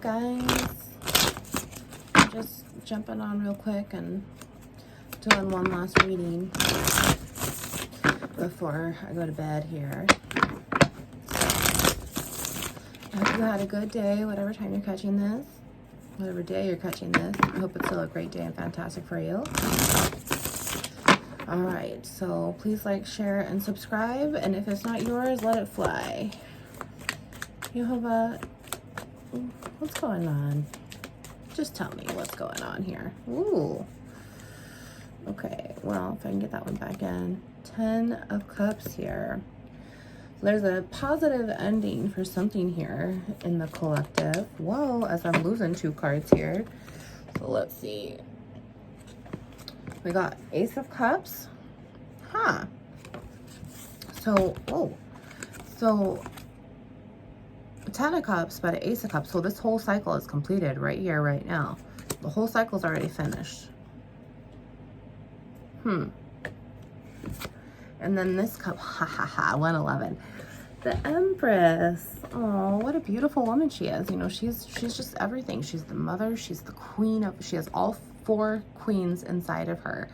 Alright guys, just jumping on real quick and doing one last reading before I go to bed here. I hope you had a good day, whatever time you're catching this, whatever day you're catching this. I hope it's still a great day and fantastic for you. Alright, so please like, share, and subscribe, and if it's not yours, let it fly. Jehovah, what's going on? Just tell me what's going on here. Ooh. Okay, well, if I can get that one back in. 10 of Cups here. There's a positive ending for something here in the collective. Whoa, as I'm losing 2 cards here. So let's see. We got Ace of Cups. Huh. So, oh. So, 10 of Cups, but an Ace of Cups. So this whole cycle is completed right here, right now. The whole cycle's already finished. And then this cup, ha ha ha, 111. The Empress. Oh, what a beautiful woman she is. You know, she's just everything. She's the mother. She's the queen of. She has all 4 queens inside of her.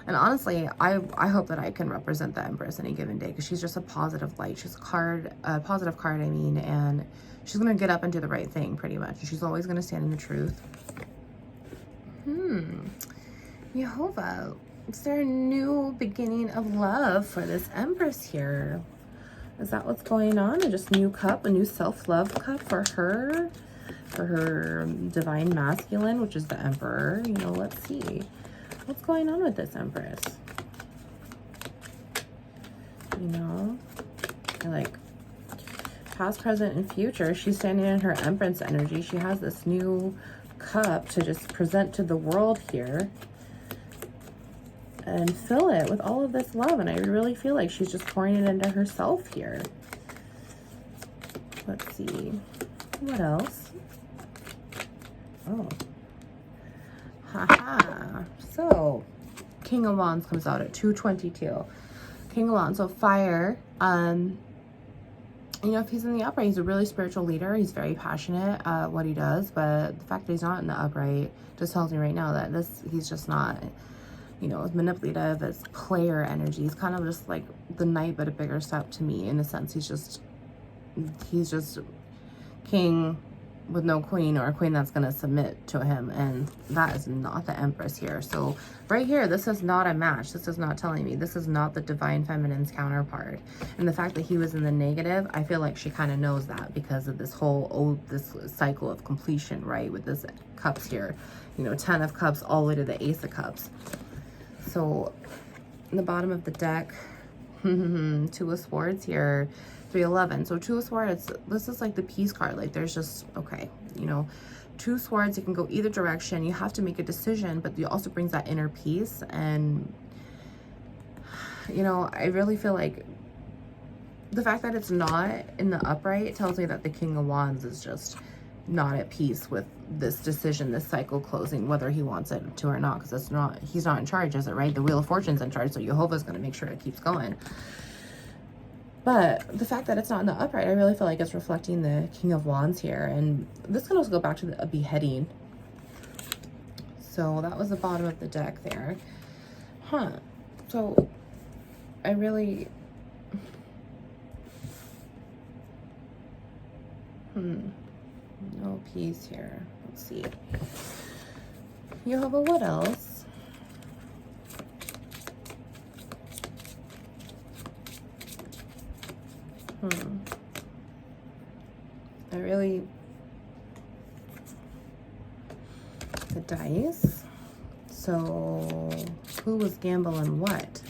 And honestly, I hope that I can represent the Empress any given day, because she's just a positive light. She's a positive card, I mean, and she's gonna get up and do the right thing, pretty much. She's always gonna stand in the truth. Jehovah, is there a new beginning of love for this Empress here? Is that what's going on? Or just new cup, a new self-love cup for her divine masculine, which is the Emperor. You know, let's see. What's going on with this Empress? You know, like past, present, and future. She's standing in her Empress energy. She has this new cup to just present to the world here and fill it with all of this love. And I really feel like she's just pouring it into herself here. Let's see. What else? Oh. Haha. So, King of Wands comes out at 222. King of Wands, so fire. You know, if he's in the upright, he's a really spiritual leader. He's very passionate at what he does, but the fact that he's not in the upright just tells me right now that he's just not, you know, as manipulative as player energy. He's kind of just like the knight, but a bigger step to me, in a sense. He's just king with no queen, or a queen that's going to submit to him, and that is not the Empress here. So right here, this is not a match. This is not telling me. This is not the divine feminine's counterpart. And the fact that he was in the negative, I feel like she kind of knows that, because of this whole this cycle of completion, right, with this cups here, you know, 10 of Cups all the way to the Ace of Cups. So in the bottom of the deck, 2 of Swords here, 311. So 2 of Swords, this is like the peace card. Like, there's just, okay, you know, 2 swords, it can go either direction. You have to make a decision, but it also brings that inner peace. And, you know, I really feel like the fact that it's not in the upright tells me that the King of Wands is just not at peace with this decision, this cycle closing, whether he wants it to or not, because it's not, he's not in charge, is it, right? The Wheel of Fortune's in charge, so Jehovah's going to make sure it keeps going. But the fact that it's not in the upright, I really feel like it's reflecting the King of Wands here. And this can also go back to a beheading. So that was the bottom of the deck there. So I really... No peace here. Let's see. Jehovah, what else? I really... The dice. So, who was gambling what?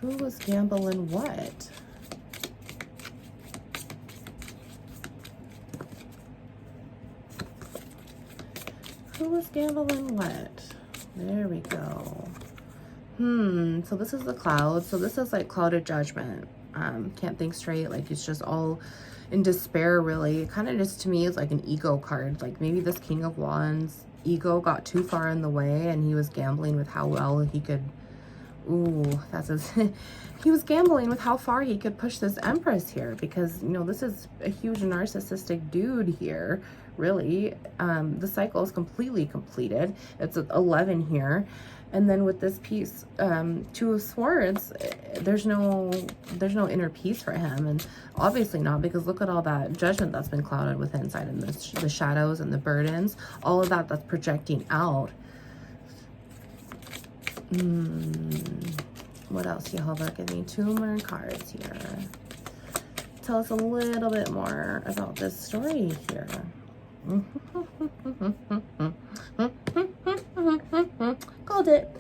Who was gambling what? Who was gambling what? There we go. So this is the Cloud. So this is like clouded judgment. Can't think straight. Like, it's just all in despair, really. It kind of just, to me, is like an ego card. Like, maybe this King of Wands ego got too far in the way, and he was gambling with how well he could Ooh, that's his... He was gambling with how far he could push this Empress here because, you know, this is a huge narcissistic dude here, really. The cycle is completely completed. It's 11 here. And then with this piece, 2 of Swords, there's no inner peace for him. And obviously not, because look at all that judgment that's been clouded with inside, and the shadows and the burdens, all of that that's projecting out. What else, Jehovah? Give me 2 more cards here. Tell us a little bit more about this story here. Called it.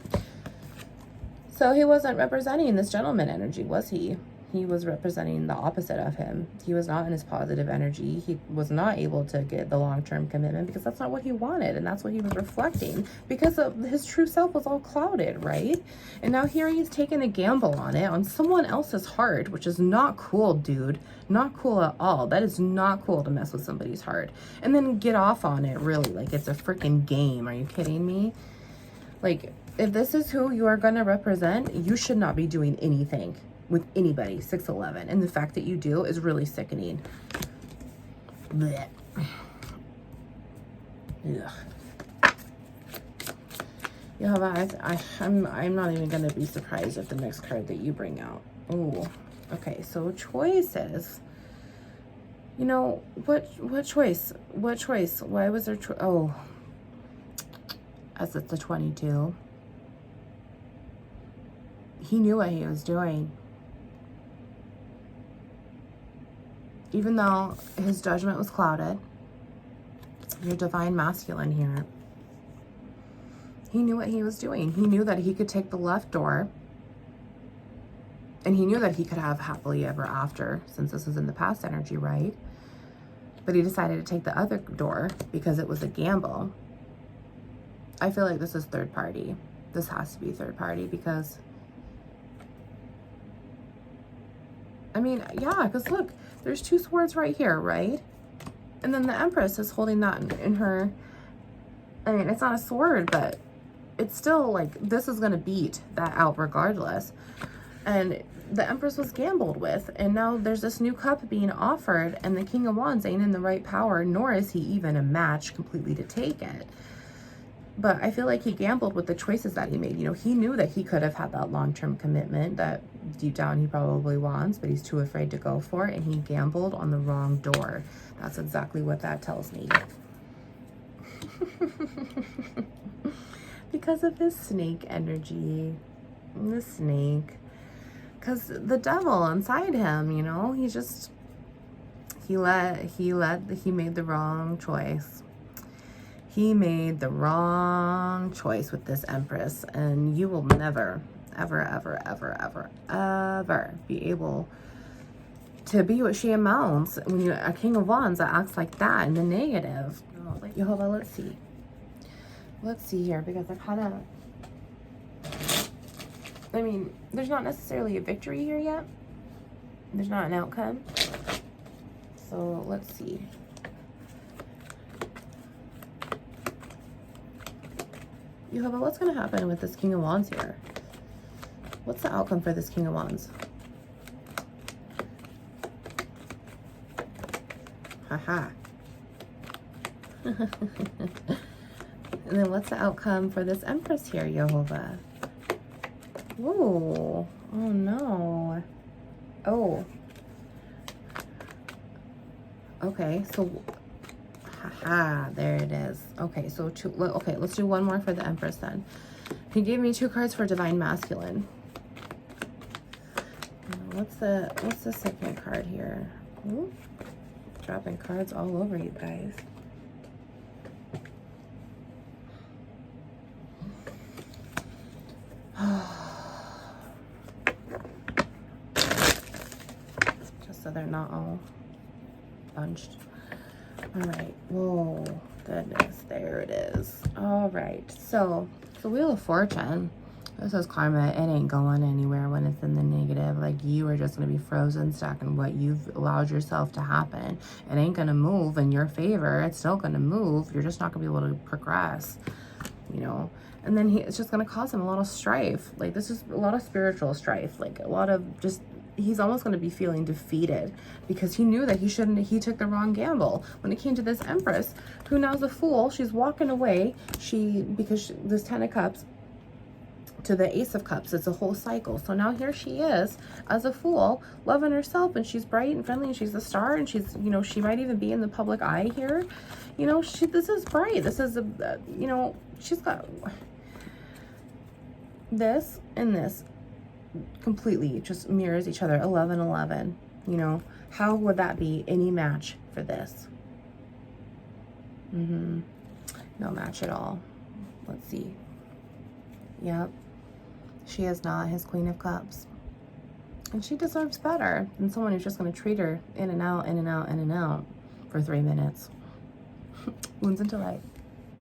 So he wasn't representing this gentleman energy, was he? He was representing the opposite of him. He was not in his positive energy. He was not able to get the long-term commitment because that's not what he wanted, and that's what he was reflecting, because of his true self was all clouded, right? And now here he's taking a gamble on it, on someone else's heart, which is not cool, dude. Not cool at all. That is not cool to mess with somebody's heart and then get off on it, really, like it's a freaking game. Are you kidding me? Like, if this is who you are going to represent, you should not be doing anything with anybody. 611, and the fact that you do is really sickening. Blech. Ugh. You know, I'm not even gonna be surprised if the next card that you bring out. Oh, okay. So choices. You know, what choice? What choice? Why was there? Oh, as it's the 22. He knew what he was doing. Even though his judgment was clouded, your divine masculine here, he knew what he was doing. He knew that he could take the left door, and he knew that he could have happily ever after, since this is in the past energy, right? But he decided to take the other door because it was a gamble. I feel like this is third party. This has to be third party because, I mean, yeah, because look, there's 2 swords right here, right? And then the Empress is holding that in her, I mean, it's not a sword, but it's still like, this is going to beat that out regardless. And the Empress was gambled with, and now there's this new cup being offered, and the King of Wands ain't in the right power, nor is he even a match completely to take it. But I feel like he gambled with the choices that he made. You know, he knew that he could have had that long-term commitment that deep down he probably wants, but he's too afraid to go for it, and he gambled on the wrong door. That's exactly what that tells me. Because of his snake energy. The snake. Because the devil inside him, you know, he made the wrong choice. He made the wrong choice with this Empress, and you will never, ever, ever, ever, ever, ever be able to be what she amounts when you're a King of Wands that acts like that in the negative. Oh, like, Jehovah, let's see. Let's see here, because I kind of, I mean, there's not necessarily a victory here yet. There's not an outcome. So let's see. Jehovah, what's going to happen with this King of Wands here? What's the outcome for this King of Wands? Haha. And then what's the outcome for this Empress here, Jehovah? Ooh. Oh, no. Oh. Okay, so... Haha, there it is. Okay, so okay, let's do one more for the Empress then. He gave me 2 cards for Divine Masculine. What's the second card here? Ooh, dropping cards all over you guys. Just so they're not all bunched. All right. Whoa, goodness, there it is. All right, so the Wheel of Fortune. This is karma. It ain't going anywhere when it's in the negative. Like, you are just going to be frozen, stuck in what you've allowed yourself to happen. It ain't going to move in your favor. It's still going to move. You're just not going to be able to progress. you know. And then it's just going to cause him a lot of strife. Like, this is a lot of spiritual strife, like a lot of just, he's almost going to be feeling defeated because he knew that he took the wrong gamble. When it came to this Empress, who now's a fool, she's walking away, this 10 of Cups to the Ace of Cups, it's a whole cycle. So now here she is as a fool, loving herself, and she's bright and friendly, and she's a star, and she's, you know, she might even be in the public eye here. You know, this is bright. This is you know, she's got this and this completely just mirrors each other. 11, 11, you know, how would that be any match for this? No match at all. Let's see. Yep, she is not his Queen of Cups, and she deserves better than someone who's just going to treat her in and out, in and out, in and out for 3 minutes. Wounds into light.